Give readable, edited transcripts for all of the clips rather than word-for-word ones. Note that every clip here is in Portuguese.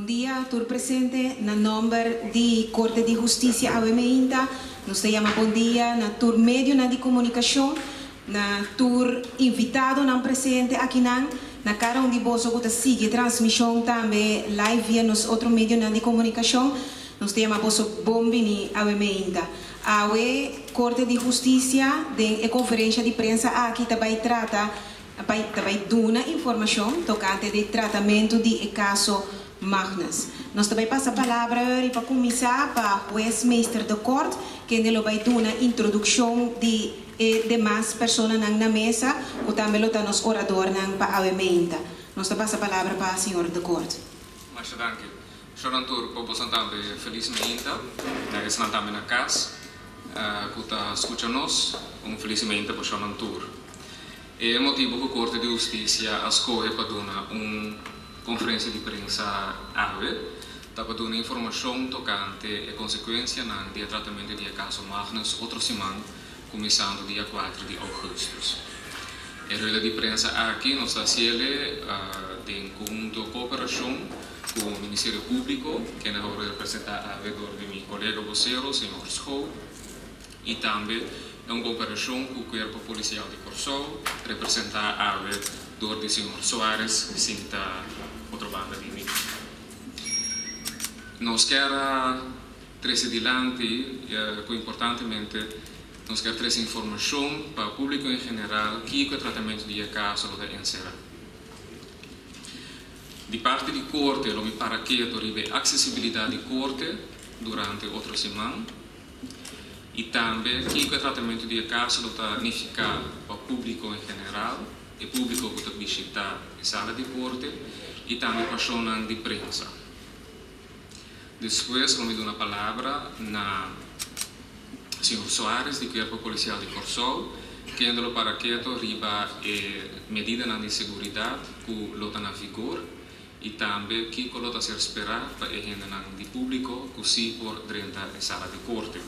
Bom dia, tur presente na number di Corte de Justiça AWMEINTA. Nos chama bom dia na tur medio na de comunicação, na tur invitado na presente aqui na cara onde você pode seguir transmissão também live via nos outro medio na de comunicação. Nos chama você bom bini AWMEINTA. A Corte de Justiça de conferência de prensa aqui também trata também duna informação tocante de tratamento de caso Magnus. Nós também passa a palavra para começar para o ex-ministro da Corte, que ele vai dar uma introdução de demais pessoas na mesa, e também está nos orador para a AWMEINTA. Nós passa a palavra para o senhor da Corte. Muito obrigado. Chorantur, como também felizmente, estamos também na casa, que está escutando-nos, felizmente para Chorantur. É o motivo que a Corte de Justiça escolhe para dar conferência de prensa AWE, para dar informação tocante a consequência do tratamento do caso Magnus, outra semana, começando dia 4 de agosto. A roda de prensa aqui nos está em conjunto cooperação com o Ministério Público, que é o representante de meu colega vocero, o Sr. Schou, e também uma cooperação com o Corpo Policial de Corsol, representado por o Sr. Soares, que está outra banda de mim. Nós queremos trazer adiante, importantemente, nós queremos trazer informação para o público em geral que o tratamento de caso é encerrado. De parte da Corte, eu me para que a acessibilidade da Corte durante outra semana e também que o tratamento de caso está unificado para o público em geral, e o público que está visitando a sala de Corte e também para pessoas de prensa. Depois, eu me dou a palavra na Sr. Soares, do Corpo Policial de Corsol, que é para que arriba a medida de segurança que está na vigor e também que está a ser esperado para a agenda do público que se por dentro da sala de Corte.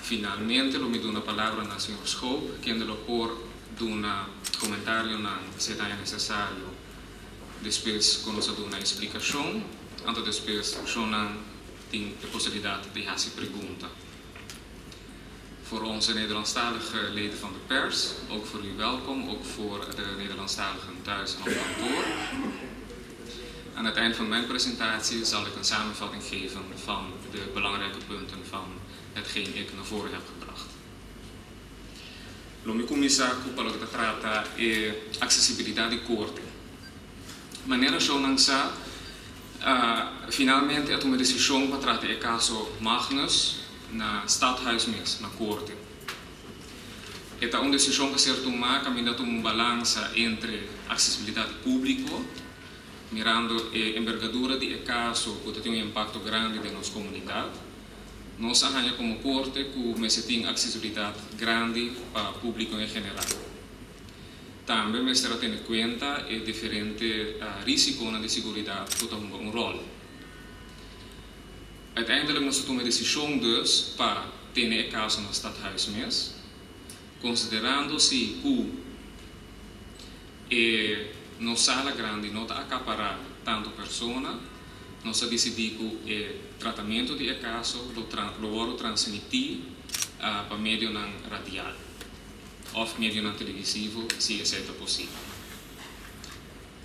Finalmente, eu me dou a palavra na Sr. Schou, que é por um comentário se é necessário. Depois, conosco uma explicação, então depois, tem a possibilidade de fazer pergunta. Voor onze Nederlandstalige leden van de pers, ook voor u welkom, ook voor de Nederlandstaligen thuis en op kantoor. Aan het eind van mijn presentatie zal ik een samenvatting geven van de belangrijke punten van hetgeen ik naar voren heb gebracht. Vamos começar com o que trata de acessibilidade de corte. De maneira que finalmente é uma decisão para tratar o caso Magnus na Stadhuis mesmo, na corte. É uma decisão que ser tomada caminhando uma balança entre acessibilidade pública, mirando a envergadura do caso que tem impacto grande na nossa comunidade. Nós arranjamos como corte que tem acessibilidade grande para o público em geral. Também me será ter em conta o diferente risco de segurança que tem um rol. Uiteindelijk nós tomamos a decisão para ter o caso no Stadhuis mesmo, considerando se que na sala grande não está acaparar tanto pessoas, nós decidimos que o tratamento do caso lo transmitir para meio radial ou meio televisivo, se é possível.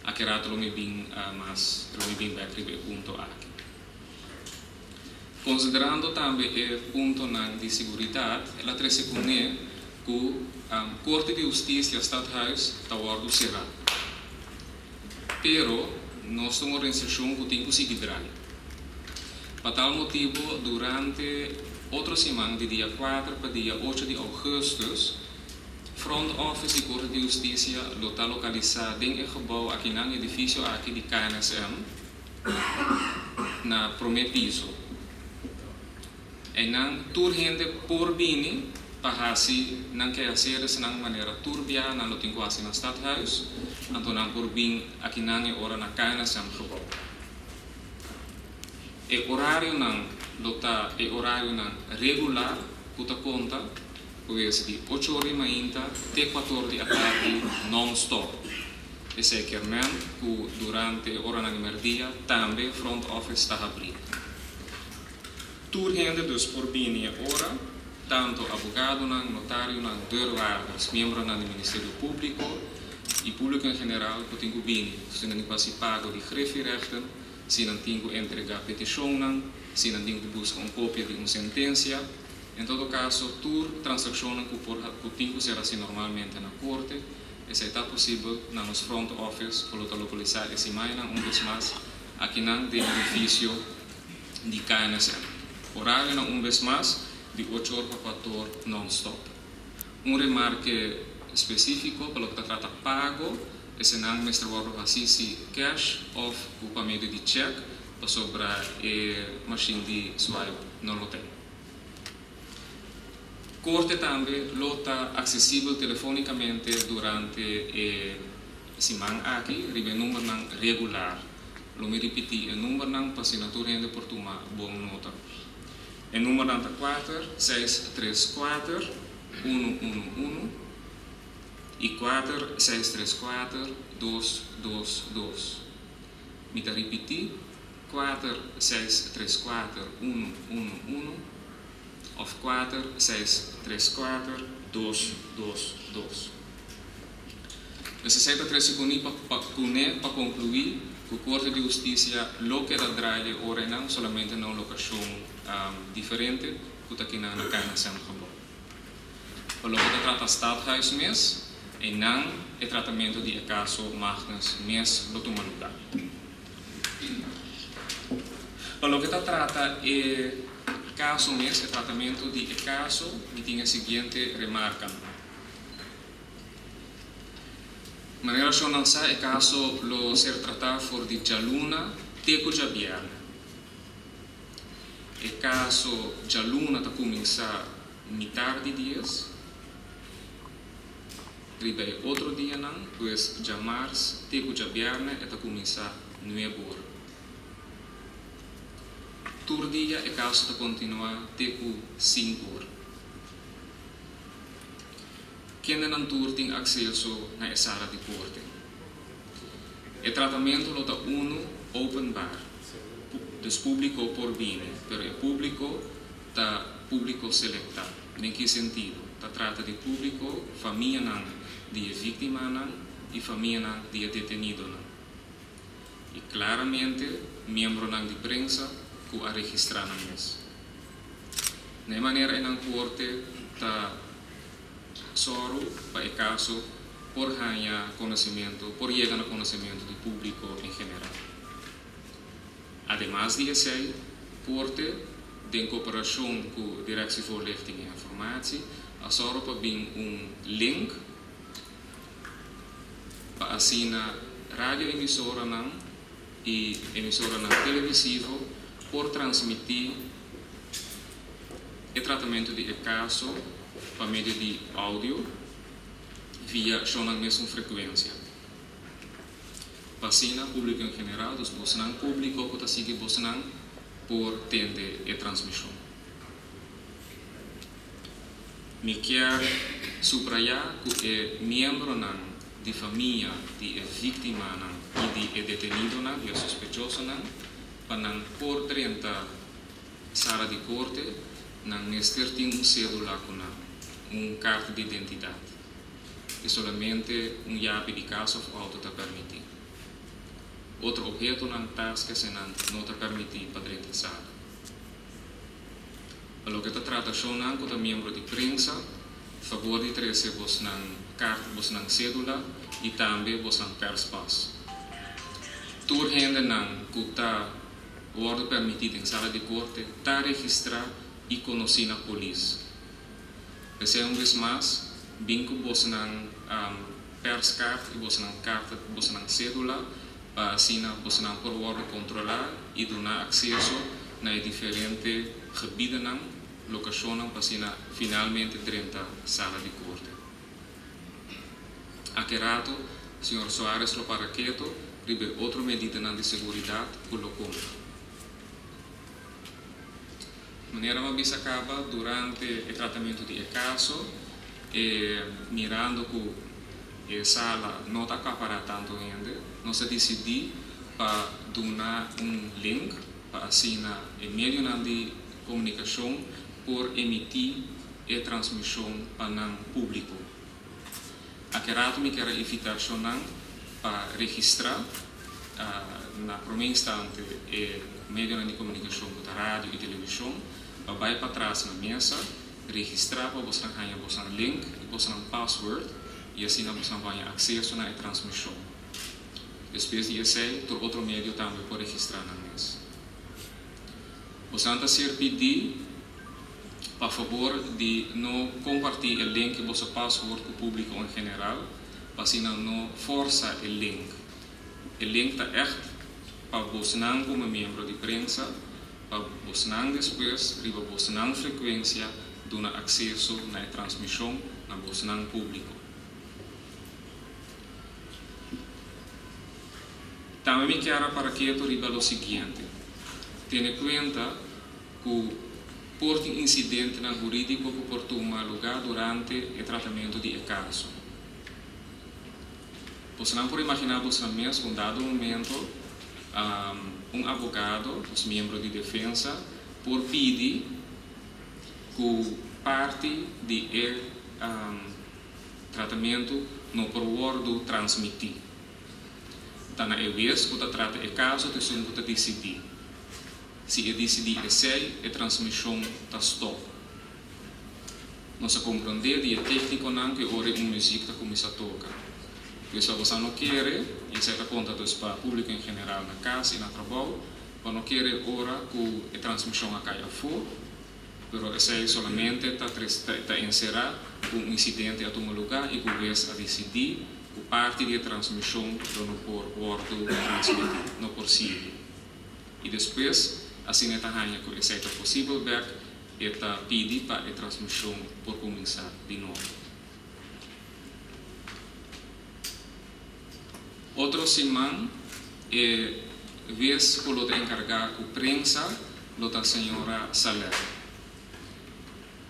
Aqui eu me bem bem ponto aqui. Considerando também o ponto de segurança, ela traz com que a Corte de Justiça Stadhuis está cerrado. Pero nós temos uma organização que tem que seguir. Por tal motivo, durante outra semana, de dia 4 para dia 8 de agosto, Front Office da Corte de Justiça está localizado em um gebouw aqui no edifício aqui de KNSM, na primeiro piso. E não tur gente por bini para assim não quer ser de maneira turbia não tem quase no Stadhuis, então não por bin aqui na hora na KNSM gebouw. E horário não dota e horário não regular puta conta pois de 8 horas da manhã até 4 horas da tarde non stop. e zekermente que durante a hora do dia também front office está aberto. Tudo gente dus por bem hora, tanto advogado, notário, deurwaarders, membros do Ministério Público e público em geral, que tem bem, se não tem pago de grefrechten, se não tem que entregar petição, se não tem que buscar uma cópia de uma sentença. Em todo caso, tudo transação que tem que ser assim normalmente na corte, e se está possível, na nosso front office, para localizar esse mais vez mais, aqui não tem benefício de KNSM. Horário não vez mais, de 8 horas para 4 horas non-stop. Remarque específico para o que trata pago, é se não mestre o assisi cash ou para meio de check, para sobrar a machine de swipe não lo tem. Corte também está acessível telefonicamente durante a semana aqui, ribe número regular. Lo me repetir, o número para assinatura ainda por tomar boa nota. O número é 4-634-111 e 4-634-222. Me está repetir, 4-634-111 ou 4-634-222. Necessita 3 segundos para concluir que o Corte de Justiça lo que da draia ora não somente na locação diferente que aqui na Cana Sangabo. Para o que trata Stadhuis mês e não é tratamento de caso Magnus mês do lugar. Para o que trata é caso mês é tratamento de caso e tem a seguinte remarca. Ma in relazione a caso lo ser tratado por di Jaluna teco già bierne. E caso Jaluna ta comincia mitad de dias, ribe outro dia não, pues já mars teco già bierne e ta comincia 9 horas. Tur dia e caso ta continua teco 5 horas. Quem não tem acesso na sala de corte. O tratamento é open bar, dos público por bine, pero o público está público selectado. Em que sentido? Está trata de público, família não, de vítima não e família não, de detenido não. E claramente, membro não de prensa que a registrar na mesa. De maneira na corte está solo para o caso por ganhar conhecimento, por chegar no conhecimento do público em geral. Ademais de isso, corte de cooperação com a Direção de Voorlichting e Informatie, a solo para vir link para assinar radioemissora não e emissora não televisivo por transmitir o tratamento de caso para meio de áudio via a mesma frequência. Vacina público em geral, dos bolsonaro público que está seguindo bolsonaro por tende a transmissão. Me quero subrayar que é membro de família de vítima e de detenido e suspeitoso para não por 30 sala de corte não ter cédula com carta de identidade e somente chave de casa ou auto está permitido. Outro objeto não está que não está permitido para dentro da sala. Para o que está tratação com o membro de prensa, favor de trazer vos carta, vos cédula e também vos perspass. Tur gente que está ordem permitido em sala de corte está registrado e conhecido na polícia. Esse vez mais, bingo você perscart e você carta, você cédula, para assim você por ordem controlar e dar acesso na diferente gebieden locação para assim finalmente dentro da sala de corte. Aqui rato, Sr. Soares lo paraqueto, ribe outra medida de segurança que lo compra. Maneira mais acaba durante o tratamento de caso e mirando que a sala não está acaparar tanto ainda, nós decidimos para dar link para assinar em meio de comunicação por emitir a transmissão para o público. Aquela me quer invitação para registrar na primeira instante o meio de comunicação da rádio e televisão, para ir para trás na mesa, registrar para você ganhar o link e você password e assim você vai acesso na transmissão. Depois disso, outro meio também pode registrar na mesa. Você anda a ser pedir, por favor, de não compartilhar o link e você password com o público em geral, para assim não forçar o link. O link está echt para você como membro de prensa, para você depois, para você frequência, dar acesso na transmissão na você público. Também me quero para que eu diga o seguinte: tenha conta que por incidente jurídico que por tomar lugar durante o tratamento de caso. Você não pode imaginar você mesmo, em dado momento, advogado, os membros de defesa, por pedir que parte do tratamento não pode transmitir. Então, na vez que você trata o caso, você tem que decidir. Se eu decidir a transmissão está stop. Nós compreendemos que é técnico não que ora uma música começa a tocar. Se você não quer, e você está conta para o público em geral na casa e no trabalho, você não quer ora que a transmissão caia fora, mas você somente está encerrar um incidente a tomar lugar e que você a decidir que parte da transmissão não por transmitir, não por seguir. E depois, assim está ganhando que isso é possível, está pedindo para a transmissão por começar de novo. Outro semana é vez que eu encargar com a prensa da senhora Saler,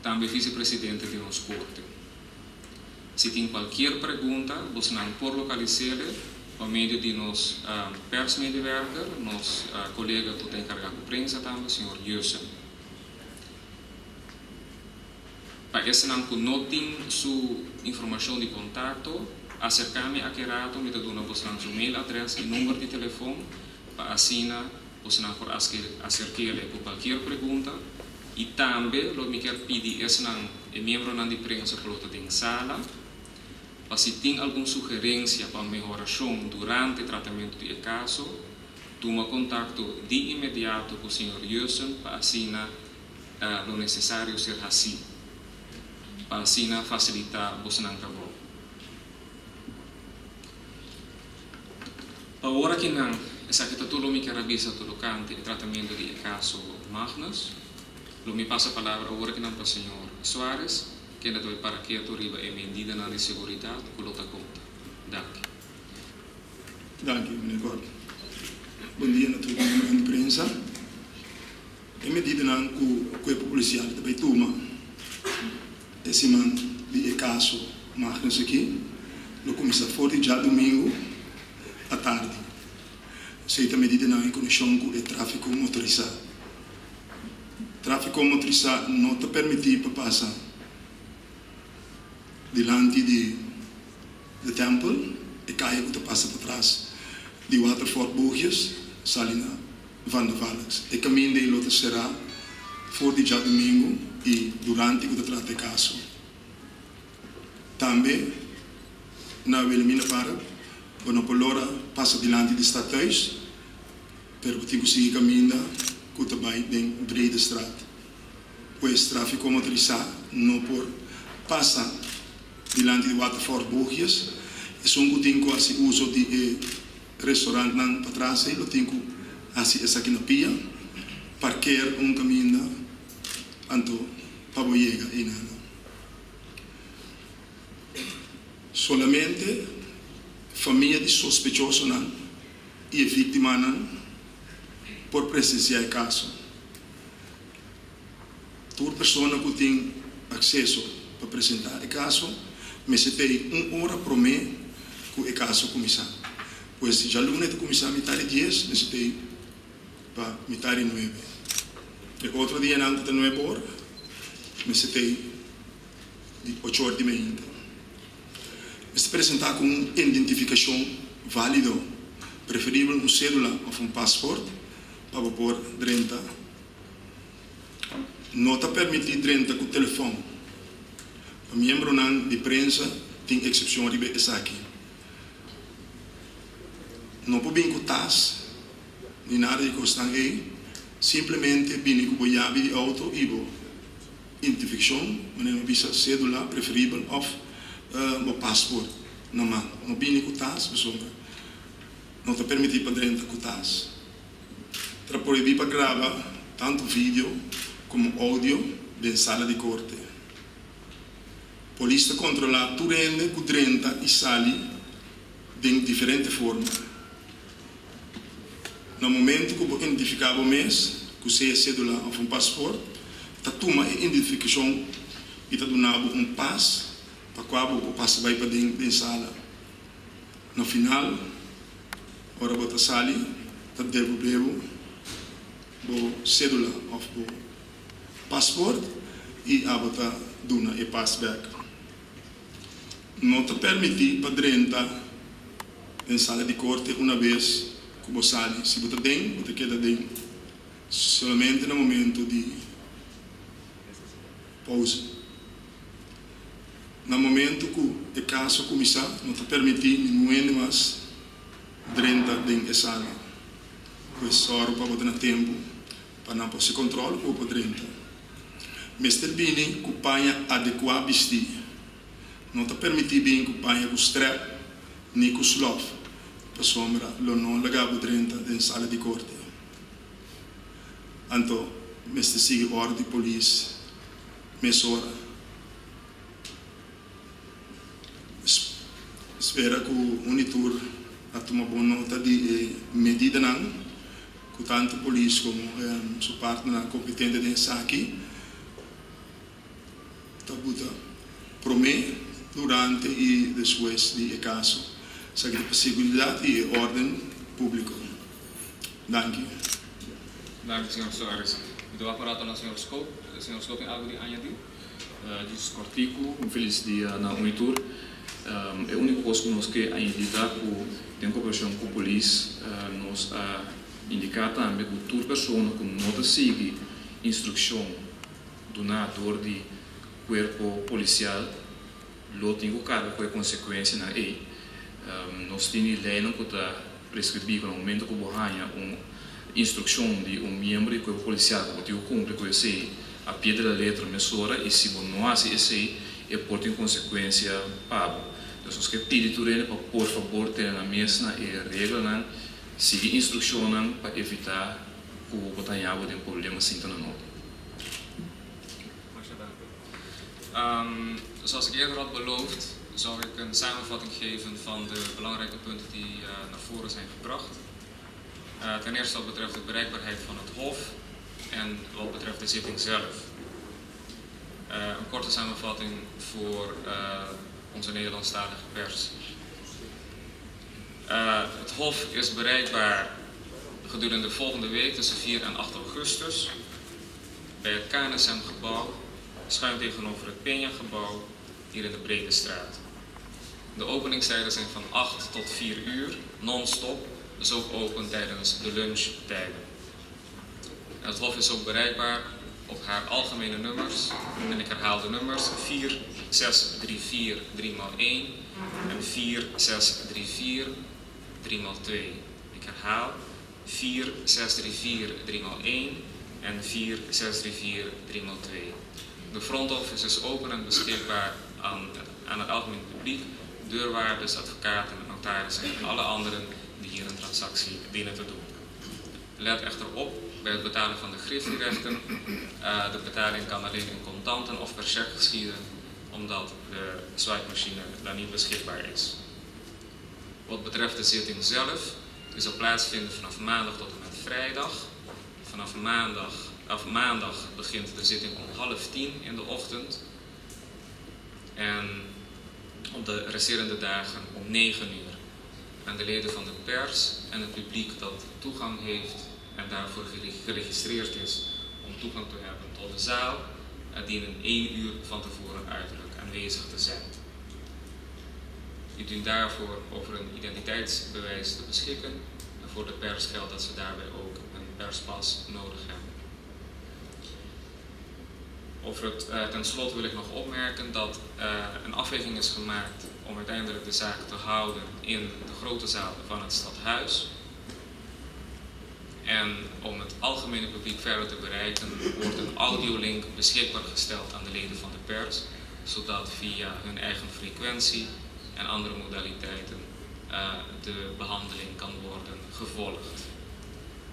também vice-presidente de nossa corte. Se tem qualquer pergunta, você não pode localizá-la por meio de nosso persmedewerker, nosso colega que está encarregado com a prensa também, o senhor Jussen. Para esse não tem sua informação de contato, acercar-me a Kerato, me dá você seu mail, adresse e número de telefone, para assinar, você não pode acercar-lhe com qualquer pergunta. E também, eu me quero pedir, esse não é membro de prensa que está em sala, para se tem alguma sugerência para melhoração durante o tratamento do caso, toma contato de imediato com o senhor Jussen para assinar o necessário ser assim, para assinar facilitar o seu trabalho. Agora que não, essa que tudo me quer avisar todo canto o tratamento do caso Magnus, eu me passa a palavra agora que não para o senhor Soares, que ainda estou para que a riba é medida de segurança que luta conta. Danke, meneer Gordon. Bom dia a todos a imprensa. Em medida que a policial também toma esse man de caso Magnus aqui, eu começo a forte já domingo à tarde. Seita medida em conexão com o tráfego motorizado. Tráfego motorizado não te permite para passar delante do templo e cai que passa para trás de Waterford Bogias, Salina Van de Valks. O caminho de luta será forte já domingo e durante o trata de caso. Também na Wilhelmina para quando Polora passa delante de estatais, para que consiga caminhar que também tem breda estrada. Pois tráfego motorizado não por passar delante de Waterford Bogias, e são que tem quase uso de restaurante para trás, e tem que assim essa aqui na pia, parquear caminho anto para boiega e nada. Solamente família de sospechoso não e vítima não por presenciar o caso. Toda pessoa que tem acesso para apresentar o caso, mas se tem 1 hora por mês com o caso começar. Pois se já lunes começar metade 10, necessitei para metade 9. E outro dia não está 9 horas, necessitei de 8 horas de manhã. Se apresentar com uma identificação válida, preferível uma cédula ou um passaporte, para pôr 30. Não está permitido 30 com o telefone. O membro de prensa tem exceção de essa aqui. Não pode vir com TAS, nem nada de costar aí. Simplesmente vir com a chave de auto e identificação, não visa cédula preferível ou o passaporte. Não vir com TAS, pessoal. Não está permitido para 30 com TAS. Está proibido para gravar tanto vídeo como áudio da sala de corte. Polícia controla tudo com 30 e sali de diferentes formas. No momento que você identificar o mês, que você é cédula ou um passaporte, está toma a identificação e está dando um passe para quando você passa para dentro da sala. No final, ora você sali, está devolvendo a cédula ou o passaporte e a você dona e passe back. Não está permitido para entrar na sala de corte uma vez que você sai. Se você tem, você queda dentro. Somente no momento de pausa. No momento que o caso começar, não está permitido ninguém mais entrar dentro da sala. Pois só para você ter tempo para não se controlar ou para entrar. Mas também que o panha adequado vestir. Não está permitido vir com o panha com strap, nem com slop. Para sombra, não lagava dentro da sala de corte. Então, mas sigue a ordem de polícia, mesora. Espera que o monitor tome boa nota de medida não, que tanto a polícia como a sua parte competente dessa aqui, está promete durante e depois do caso, a segurança e ordem público. Dank u. Dank u, senhor Soares. Muito aparato na senhor Scope. Senhor Scope, tem algo de añadir? Diz cortico, um feliz dia na Unitur. É a única coisa que nós queremos indicar que tem cooperação com a polícia, nós indicar também que toda pessoa que não segue instrução do nadador de corpo policial, lo tem que carga com a consequência na lei. Nós temos lei que está prescrevida no momento que você ganha uma instrução de membro do corpo policial que você cumpre com essa a pé da letra mesura e se você não faz isso é por ter consequência pago. Então, nós queremos pedir para por favor ter na mesa e regra seguir instrução para evitar que você tenha um problema sem ter nota. Zoals ik eerder had beloofd, zou ik een samenvatting geven van de belangrijke punten die naar voren zijn gebracht. Ten eerste wat betreft de bereikbaarheid van het Hof en wat betreft de zitting zelf. Een korte samenvatting voor onze Nederlandstalige pers. Het Hof is bereikbaar gedurende de volgende week tussen 4 en 8 augustus bij het KNSM-gebouw, schuin tegenover het Peña-gebouw, hier in de Brede Straat. De openingstijden zijn van 8 tot 4 uur, non-stop, dus ook open tijdens de lunchtijden. Het Hof is ook bereikbaar op haar algemene nummers, en ik herhaal de nummers 4634 3x1 en 4634 3x2. Ik herhaal 4634 3x1 en 4634 3x2. De front office is open en beschikbaar aan het algemeen publiek, deurwaarders, advocaten, notarissen en alle anderen die hier een transactie dienen te doen. Let echter op bij het betalen van de griffierechten. De betaling kan alleen in contanten of per cheque geschieden, omdat de swipe-machine daar niet beschikbaar is. Wat betreft de zitting zelf, die zal plaatsvinden vanaf maandag tot en met vrijdag. Vanaf maandag begint de zitting om 9:30 in de ochtend en op de resterende dagen om 9 uur. aan de leden van de pers en het publiek dat toegang heeft en daarvoor geregistreerd is om toegang te hebben tot de zaal, dienen 1 uur van tevoren uiterlijk aanwezig te zijn. U dient daarvoor over een identiteitsbewijs te beschikken en voor de pers geldt dat ze daarbij ook een perspas nodig hebben. Ten slotte wil ik nog opmerken dat een afweging is gemaakt om uiteindelijk de zaak te houden in de grote zaal van het stadhuis. En om het algemene publiek verder te bereiken, wordt een audiolink beschikbaar gesteld aan de leden van de pers, zodat via hun eigen frequentie en andere modaliteiten de behandeling kan worden gevolgd.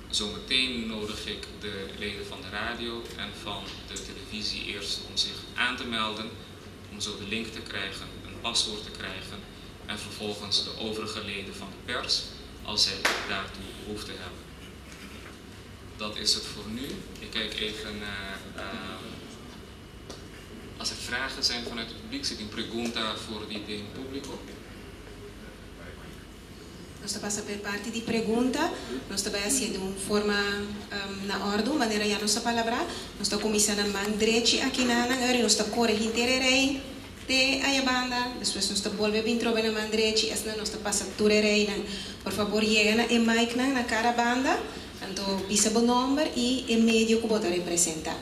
Zometeen nodig ik de leden van de radio en van de televisie eerst om zich aan te melden, om zo de link te krijgen, een paswoord te krijgen en vervolgens de overige leden van de pers, als zij daartoe behoefte hebben. Dat is het voor nu. Ik kijk even naar, als er vragen zijn vanuit het publiek, zit een pregunta voor die in público. Nós passa per parte de pergunta, nós vai assim de uma forma na ordem, maneira já nossa palavra, nós está começando a mandrechi aqui na agora, nós está correndo tererei de a banda, depois nós está volve bem trobe na mandrechi, essa nós está passa turerei, por favor chega na e mic na cara banda, então pisa o número e o meio que bota representar.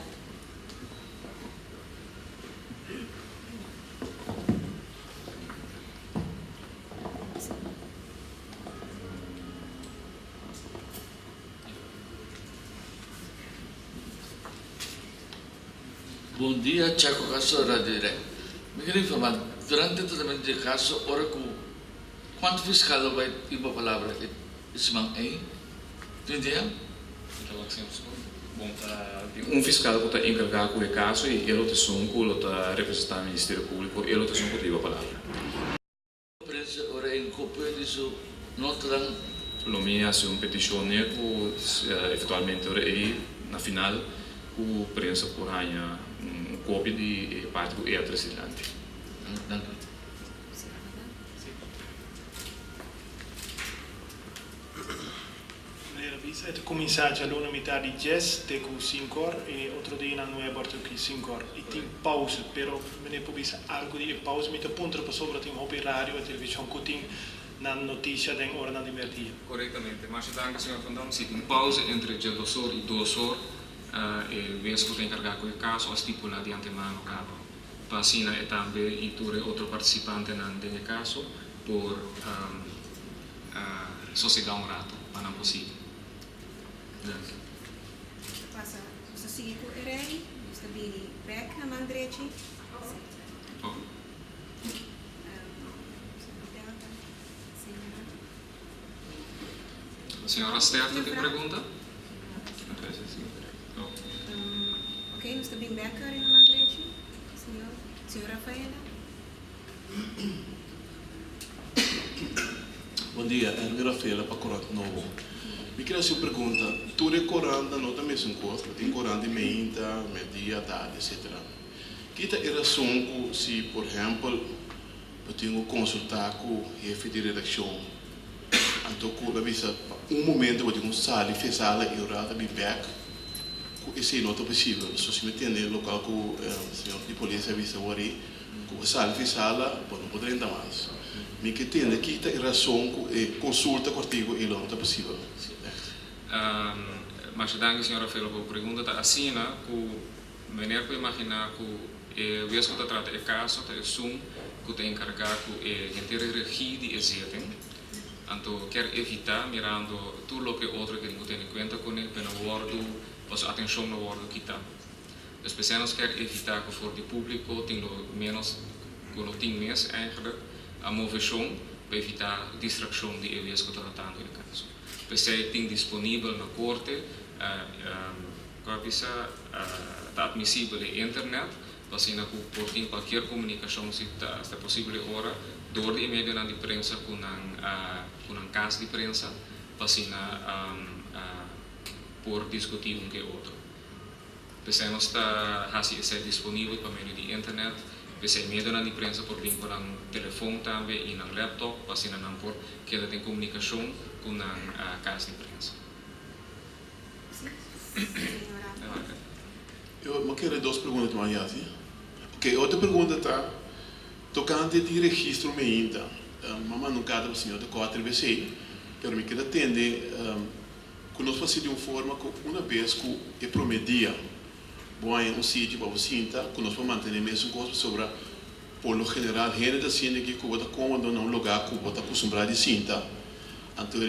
Bom dia, Chaco Caso Radire. Me queria informar, durante o tratamento de caso, quanto fiscal vai ir para a palavra? Esse man aí? Entendia? Bom, um fiscal que está encarregado com o caso e ele está representando o Ministério Público, ele está com a palavra. A prensa ora em copia disso, nota dan? Lumina se petizione que eventualmente ora aí na final o prensa por ganha copia de parte do presidente. Danke. Meneer Abisa, het commissaris all'unanimità di Jess, teku 5 ore e otro dia non è aborto qui 5 ore. E tem pausa, però meneer Pobisa, algo di pausa, mi te punta per sopra tem op radio e televisão que tem na notícia den ora na divertia. Corretamente, mas danke senhor Van Dam, zit een pauze entre 2 horas e 2 horas. E vejo que encargar com o caso, estipula de antemano cabo. Passina e também e ture outro participante nesse caso por sossegar rato, mas não possível. Passa, você sigue com o rei, você vem back na mandrechi. A senhora Sterta tem pergunta? Ok, nós estamos bem back na mandrechi. Senhor Rafaela. Bom dia, é Rafaela para Corante Novo. Me queria fazer uma pergunta. Tu é Corante, não também são coisas, tem Corante meinta, media, tarde, etc. Que é a razão que, se, por exemplo, eu tenho que consultar com o chefe de redação, então, eu avisa, momento eu tenho que sair, fez a aula e eu rata bem back, esse não é possível. Se você me entende, o local que o senhor de polícia avisa o ari, que o sair, fez a aula, não poderia entrar mais. Me que entende que é a razão que consulta contigo e não é possível. Mas danke senhora Rafaela por pergunta. Assim, que maneira que imaginar que o vez que está tratando o caso, é Zoom, que está encarregado de inteira regia de execução. Então, quer evitar mirando tudo o que outro que tem em conta com ele, para o a atenção no wordo quitar. Especialmente quer evitar que for de público, tem menos que não tem mês eigenlijk a moveção para evitar distração de eles que estão tratando no caso. Você tem disponível na corte, está admissível na internet, assim que por ter qualquer comunicação se está possível agora, door de media na de prensa com um caso de prensa, assim por discutir que outro. Você não está disponível para meio de internet Você medo na imprensa por vir com um telefone também e um laptop, assim não por que ela tem comunicação com a casa de imprensa. Eu quero duas perguntas mais assim. Ok, outra pergunta está tocante de registro meinta. Mamãe não cada senhor de 4 vezes, mas me quero entender que nós fazemos de uma forma que uma vez que é prometia bom um sítio para você sentar, que nós vamos manter a mesma coisa sobre por lo general gente da cena que você está cômodo num lugar que você está acostumado a sentar. Então,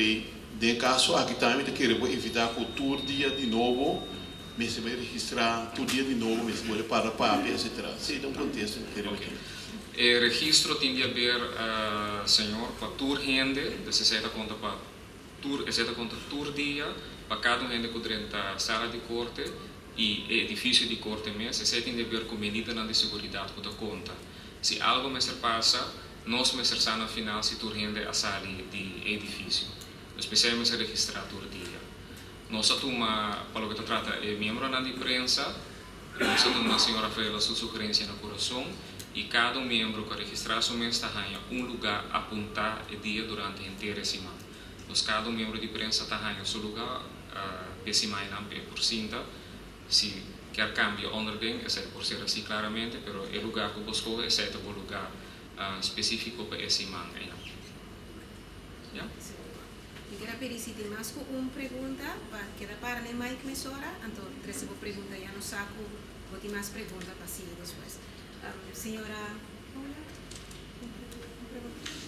de caso aqui também te quero evitar que todo dia de novo mas se vai registrar todo dia de novo, mas se vai para papel, etc. Se dá um contexto que quero aqui. O registro tem de haver, senhor, para tour gente, de 60 conta para tour dia, para cada gente que dentro da sala de corte e edifício de corte mesmo, se tem de haver com medida de segurança que conta. Se algo me passa, nós me ser na final se tour gente a sala de edifício. Especialmente se registrar tour dia. Nós toma, para o que trata, é membro da imprensa, nós temos a senhora fez a sua sugerência no coração e cada membro que registrar sua mensagem lugar a apontar o dia durante a inteira semana. Nós cada membro de imprensa tem seu lugar a semana por cinta, se quer cambio onderling, é por ser assim claramente, mas o lugar que buscou é certo o lugar específico para essa semana. Eu quero pedir se tem mais uma pergunta, para para nem mais que me sobra, então recebo pergunta já no saco, vou ter mais perguntas para seguir depois. Senhora,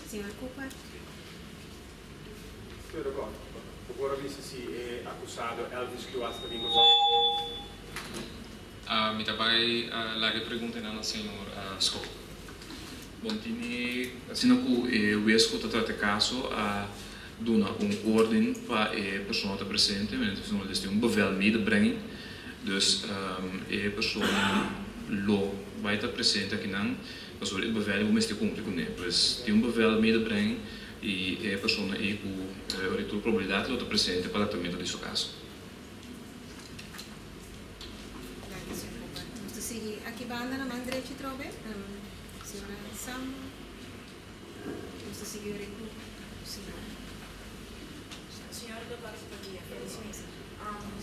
senhora Cooper. Agora disse se é acusado Elvis Cloas também com me também lá que pergunta na senhor Scott. Bom, tini assim que o escuta trata caso dona ordem para a pessoa estar presente, mas eles têm bevel mee te brengen, dus a pessoa lo vai estar presente aqui não, mas o bevel o mesmo cumpre com ele, pois tem bevel mee te brengen e a pessoa é com a probabilidade de estar presente para o tratamento desse caso. Vamos seguir aqui banda na mão direita trobe, senhora Sam, vamos seguir aqui.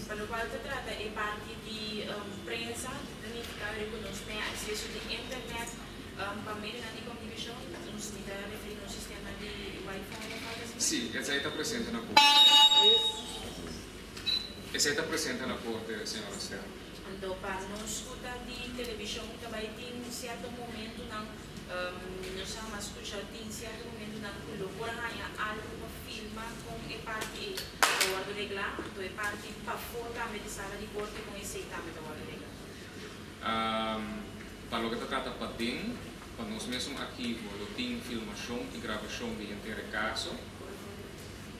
Para o qual se trata é parte de prensa, significa reconocer acesso de internet para meio de comunicação, nos está referindo ao sistema de Wi-Fi? Sim, essa aí está presente na porta. Essa aí está presente na porta, senhora Estela. Então, para nós escutar de televisão, também tem um certo momento, nós estamos escutando, tem um certo momento, não colocou algo para filmar com a parte da ordem regular, então a parte para fora também de sala de corte com esse também da ordem regular. Para o que trata para dentro, para nós mesmos arquivo, eu tenho filmação e gravação de inteiro caso,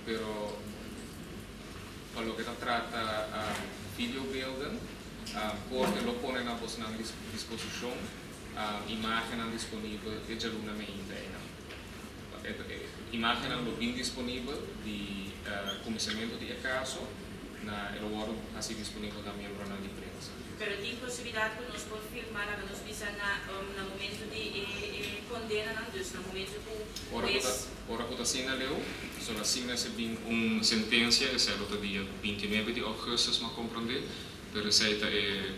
mas para o que trata videobeelden, corte lo põe na vossa disposição, imagem disponível de aluna ainda. Imagem lo bem disponível de começamento de caso, na órgão assim disponível da membro na imprensa. Pero tem possibilidade que nós podemos filmar, que nós visa no momento de condena, no momento que ora que assina leu, só assina se bem uma sentença, esse é o dia 29 de agosto, mas compreender, pero receita é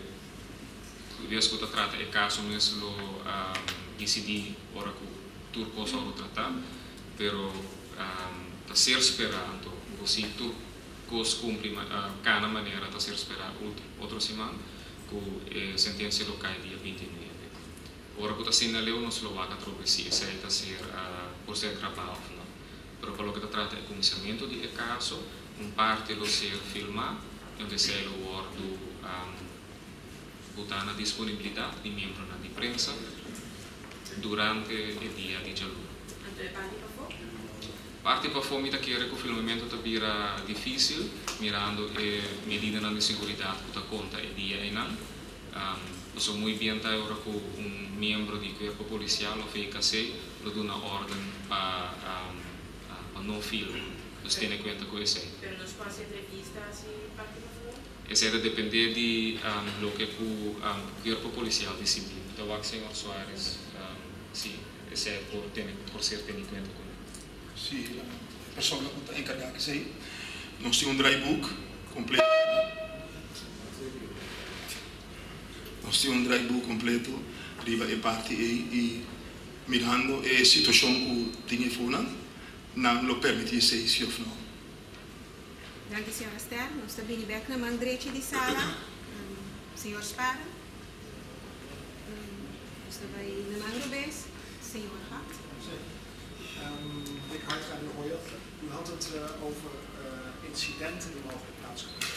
desde que trata é caso mesmo decidir ora que turco só o tratar, pero está ser esperado, se turcos cumpre cada maneira está ser esperado outra semana que a sentença lo cai dia 29. Ora que assina leu não se lo vai trocar se essa está ser por ser gravado, não. Pero para o que trata é começamento de caso, parte lo ser filmar, onde se o ordo botar na disponibilidade de membro na imprensa durante o dia de janeiro. Parte para fora, que o filmamento está difícil, mirando a medida de segurança que conta o dia e não. Sou muito bem agora com membro do corpo policial, o FICC, lo dá uma ordem para não filmar. Você tem em conta com isso? Mas nós podemos entrevistar se parte para fora? Esse era depender de lo que o corpo policial decidiu. Então, o senhor Soares, sim, esse é por ser tenido em conta com ele. Sim, a pessoa que está encarregada disso aí. Nós temos dry book completo. Nós temos dry book completo, arriba e parte e mirando a situação que tinha fora, não lo permite ser sim ou não. Dank u, senhor Aster. Nós estamos bem back na mão direita de sala. Senhor Spara. Nós estamos aí na mão rubês. Senhor Hart. Ik Hart aan de Royal. U had het over incidenten die mogelijk plaatsvinden.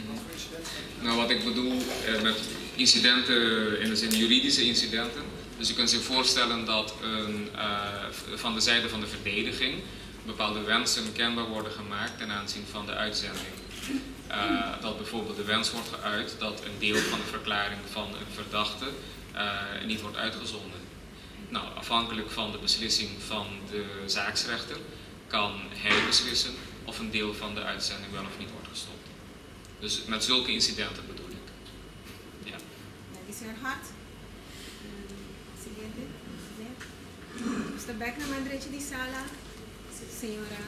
Wat voor incidenten heb je? Nou, wat ik bedoel met incidenten, in de zin juridische incidenten. Dus je kunt zich voorstellen dat van de zijde van de verdediging bepaalde wensen kenbaar worden gemaakt ten aanzien van de uitzending. Dat bijvoorbeeld de wens wordt geuit dat een deel van de verklaring van een verdachte niet wordt uitgezonden. Nou, afhankelijk van de beslissing van de zaaksrechter kan hij beslissen of een deel van de uitzending wel of niet wordt gestopt. Dus met zulke incidenten bedoel ik. Ja. Dank u, senhor Hart. Seguinte. Está back na mão direita de sala. Senhora.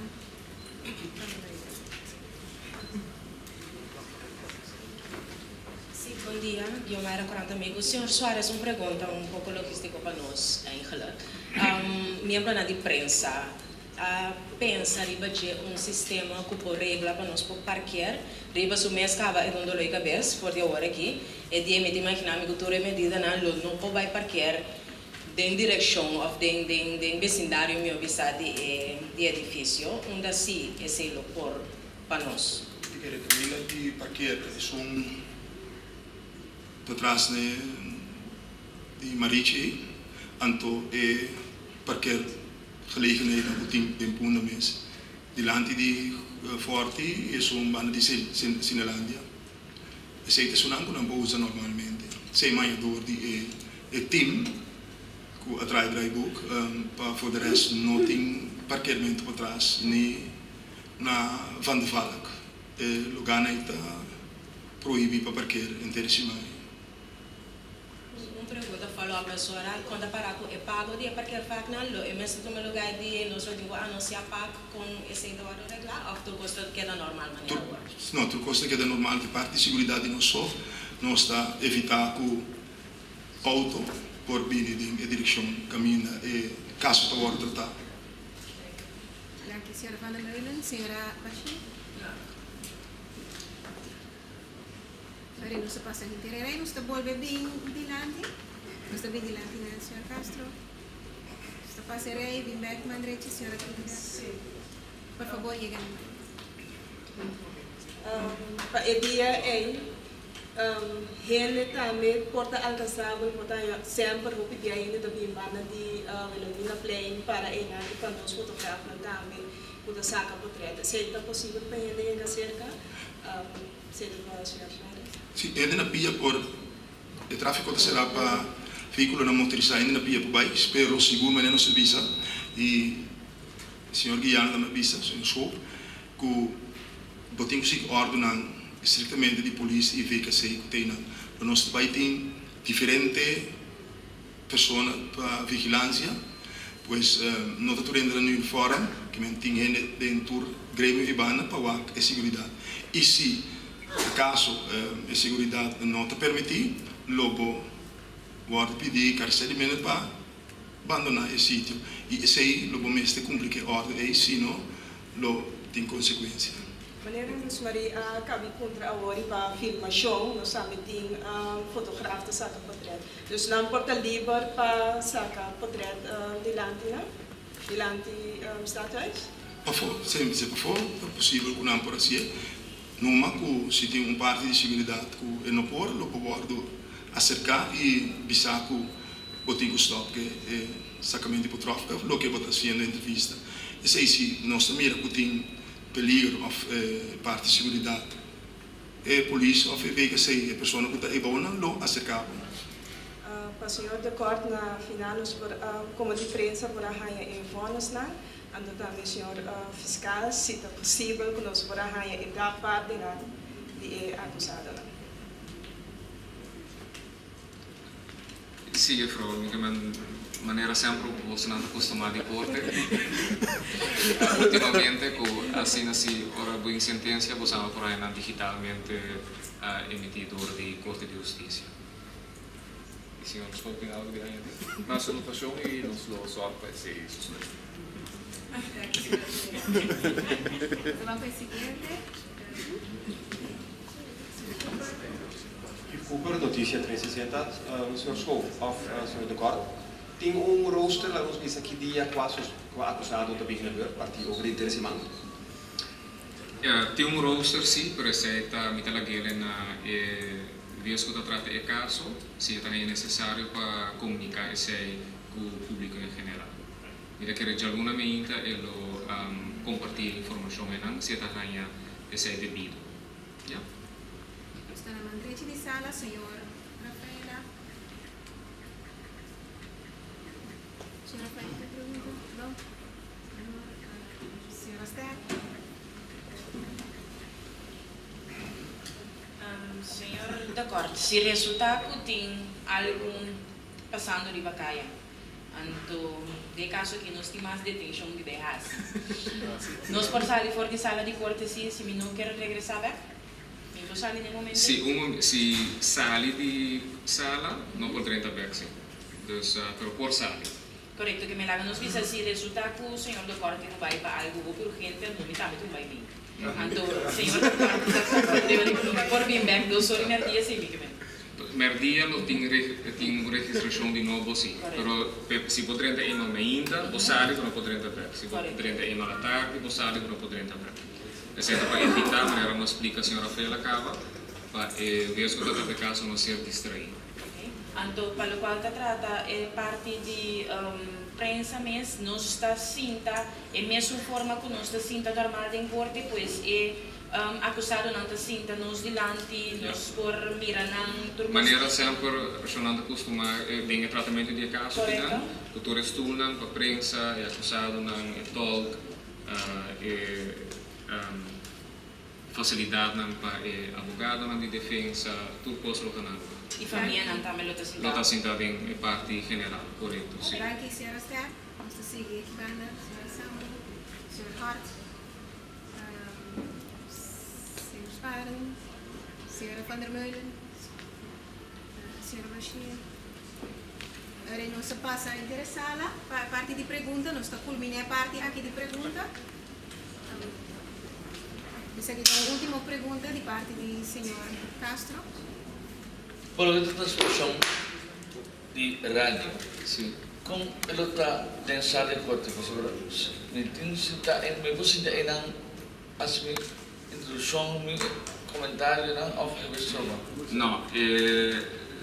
Sim, bom dia. Eu era 40 amigos. Senhor Soares, uma pergunta um pouco logística para nós em Gela. Membro da imprensa pensa riba de sistema que por regra para nós por parquear, riba o mês cava é onde loi cabeça por de hora aqui, e de me imaginar que toda medida não pode parquear em direção of den vecindário meu de edifício, onde assim esse por para nós. Camila de parquear é por trás de Mariche, anto é parquear gelegenheid dat het in Punda mes. Dilante di forti e banda di Sinalandia. E sei sunan con un usa normalmente. Sei mai door di team ku atrai draaiboek pa voor de rest nothing parkeerment por trás ni na Van de Valk. Lugana ita proíbe para parquear interessimai. Pergunta falou a pessoa quando parar com o pago de porque faz não e mesmo no lugar de nós digo anunciar pago com esse doado regular ou tu gosta que é normal maneira não tu gosta que é normal de parte de segurança não só nós está evitar que o auto por vir em direção caminha e caso para o tratar. Dank u, senhora Van der Meulen. Senhora Bashir. Agora nós passamos a interagir, nós estamos bem dilante. Nós estamos bem dilante, né, senhor Castro? Nós estamos passando aí, bem back, mandrete, senhora Trinidad. Por favor, chega. Para o dia ele também porta alcançável, portanto, sempre vou pedir ainda da bimbana de Wilhelmina Plain para ele para nós fotografar também, para sacar portreto. Se é possível para ele ainda cerca, se ele vai chegar. Sim, ainda na pia por o tráfego será para veículo não motorizado ainda na pia por baixo, pero seguro mas não se visa e o senhor Guiana me visa, o senhor Schoop, que botem que ordenar estritamente de polícia e VKC que tem na nosso país tem diferentes pessoas para vigilância, pois não está tudo no fórum que mantém dentro do grêmio Ibana para a segurança e se caso a segurança não te permitir, logo pode pedir carceramento para abandonar esse sítio. E esse aí, logo mesmo, cumprir a ordem, e se não, logo tem consequência. Wanneer we dus maar cabe contra a hora para filmação, nós também tem fotógrafo de saca portret. Dus não porta livre para sacar portret dilante stadhuis. Sempre se for, é possível que não por assim. Numa que se tem parte de segurança que é não por, logo pode acercar e avisar que botem que stop que é sacamento de tráfico, logo que pode ser na entrevista. E se nós mira que tem peligro of parte de segurança, é polícia of é que sei a pessoa que está aí boa não acercar. Para o senhor de corte na final, como diferença para a rainha em Vonas lá. Ando também, senhor fiscal, se é possível que nós podamos ir da parte de acusado. Sì, Fro, mica maniera sempre possono acostumare di corte. Ultimamente, ora in sentenza possiamo provare digitalmente emitidor di Corte di Giustizia. Il signor Scoppi algo di niente? Na salutazione e non solo so per se Vamos para el siguiente. Cooper, notícia 360, o senhor Schoof, o senhor de Cor, tem rooster lá nos diz aqui dia quase acusado de beginnen weer, partie over interessamento. Tem rooster, sim, per receita mitalaghele na riesco a trattare il caso, se è necessario per comunicare con il pubblico in generale. Mi che già una mente e lo compartire informazione se è debido. Yeah? Está na mandreche de sala, senhor Rafaela. Senhor Rafaela, tem pergunta? Não? Senhora Esther? Senhor, d'accordo, se resulta que tem algo passando de bacaia, então, de caso que nós temos mais detenção de berras. Nós por sair fora de sala de corte, se não quer regressar, mi può salire nel momento? Si sali di sala, non può 30 versi, però può salire. Corretto, che me la non spisa si risulta che il signor de corte non vai per algo più urgente, non mi tame tu vai bene. Anto, signor de corte, devo dire, por bien back, do solo merdia si mica bene. Merdia lo tem registração de novo, sim. Però si può 31 ainda, o sali non può 30 versi. Si può 31 alla tarde, o sali non può 30 versi. Esempio, para evitar, maneira uma explicação a Rafaela acaba, para ver se o caso não ser distraído. Então, para o qual se trata, é parte de prensa mesmo, nós está cinta, é mesmo forma que nós está cinta normal em corte, pois é acusado não está cinta, nós delante, nós por mira não... Maneira sempre, relacionando costuma, tem tratamento de caso, que tu restulam, para prensa, é acusado, não é talk, facilidade para o advogado de defesa, tudo posso lotar. E família não também lota sentado? Lota sentado em parte general, correto, sim. Dank je, senhora Esther. Vamos seguir aqui, banda, senhora Samuel, senhor Hart, senhor Sparen, senhora Van der Meulen, senhora Bashir. Agora nós passa a interessá-la para a parte de pergunta, nós culmina a parte aqui de pergunta. Essa aqui é a última pergunta de parte do senhor Castro. Por esta transmissão de rádio, como ele está em sala de corte, me pus em uma introdução, comentário, ou não,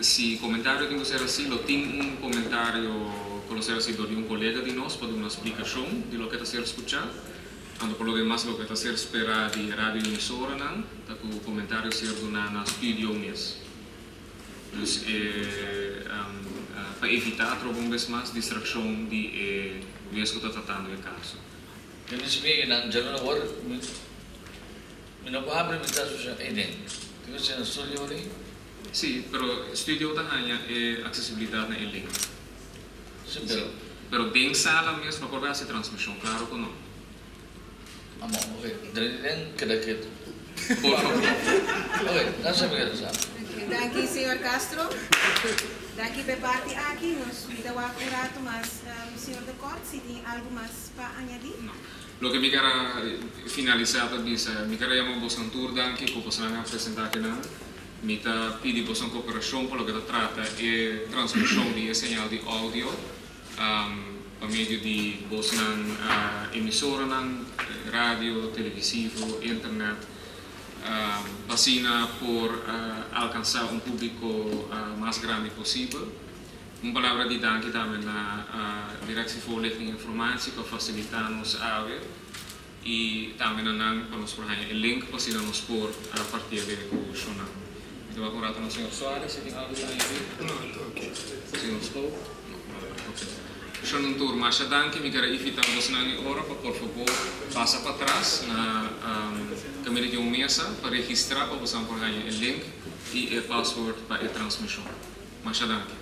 se comentário tem que ser assim, eu tenho comentário que ser assim de colega de nós para dar uma explicação de lo que está sendo escuchado. Ando por lo demás lo que está ser esperado de radio emisora nan, tá com o comentário ser do na studio mes. Dus para evitar uma vez mais distração de vez que está tratando o caso. Eu disse bem nan já não agora, me não pode abrir muitas coisas aí dentro. Tem que ser no studio ali. Sim, pero studio tá ganha acessibilidade na link. Sim, pero dentro sala mesmo não pode ser transmissão, claro que não. Amor, ok. Dren kira-kira. Por favor. Ok, nasa mga sa. Dank je, senhor Castro. Dank je por parte aqui. Nós vamos acurato, mas senhor de corte, se tem algo mais para añadir? No. Lo que mi cara finalizado dice, mi cara llamo Bosan Tour danke, que possiamo presentare na. Mi ta pidi Bosan cooperazione, per lo che tratta è trasmissione di segnali di audio. Per medio di emissora, radio, televisivo, internet, vacina por alcanzar un público más grande posible. Una palabra di danke também na directie voorlichting informática para facilitar-nos a ver e também para nos fornecer o link para nos pôr a partir de curso. Então, agora o senhor Soares, se tem algo a dizer? Não, estou ok. Senhor Scope? Ok. Sono un tour, mas danke, mi quero invitar você na hora para por favor passa para trás na câmera de uma mesa para registrar para você por ganhar o link e o password para a transmissão. Mas danke.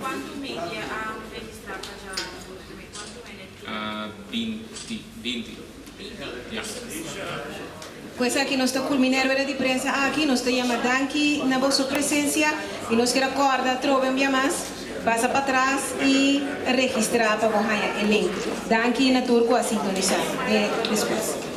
Quanto media a registrar para já? Quanto é? 20. Yeah. Pues aquí nos está culminando la de prensa aquí, nos llama Danki na vossa presencia y nos quiere acordar, troven más, pasa para atrás y registrar para el link. Danki na turco a sintonizar después.